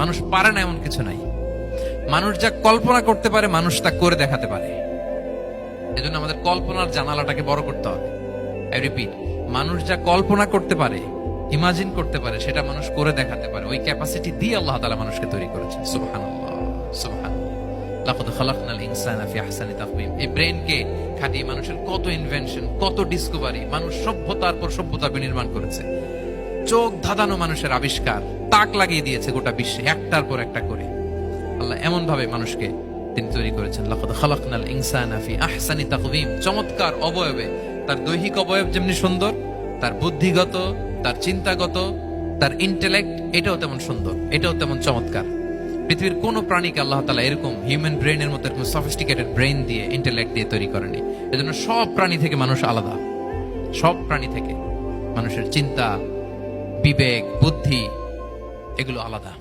মানুষ পারে না এমন কিছু নাই। মানুষ যা কল্পনা করতে পারে মানুষ তা করে দেখাতে পারে। এজন্য আমাদের কল্পনার জানালাটাকে বড় করতে হবে। আই রিপিট, মানুষ যা কল্পনা করতে পারে, ইমাজিন করতে পারে, সেটা মানুষ করে দেখাতে পারে। ওই ক্যাপাসিটি দিয়ে আল্লাহ তাআলা মানুষকে তৈরি করেছেন। সুবহানাল্লাহ, সুবহানাল্লাহ। লাকাদ খালাকনাল ইনসানা ফি আহসানি তাকওয়িম। এই ব্রেনকে খাটিয়ে মানুষের কত ইনভেনশন, কত ডিসকভারি, মানুষ সভ্যতার পর সভ্যতা বিনির্মাণ করেছে। চোখ ধাঁধানো মানুষের আবিষ্কার তাক লাগিয়ে দিয়েছে গোটা বিশ্বে, একটার পর একটা করে। আল্লাহ এমন ভাবে মানুষকে তিনি তৈরি করেছেন। লাকাদ খালাকনাল ইনসানা ফি আহসানি তাকওয়িম। চমৎকার অবয়বে, তার দৈহিক অবয়ব যেমনি সুন্দর, তার বুদ্ধিগত, তার চিন্তাগত, তার ইন্টেলেক্ট, এটাও তেমন সুন্দর, এটাও তেমন চমৎকার। পৃথিবীর কোন প্রাণীকে আল্লাহ তাআলা এরকম হিউম্যান ব্রেনের মতো এরকম সফিস্টিকেটেড ব্রেন দিয়ে, ইন্টেলেক্ট দিয়ে তৈরি করেনি। এজন্য সব প্রাণী থেকে মানুষ আলাদা। সব প্রাণী থেকে মানুষের চিন্তা, বিবেক, বুদ্ধি এগুলো আলাদা।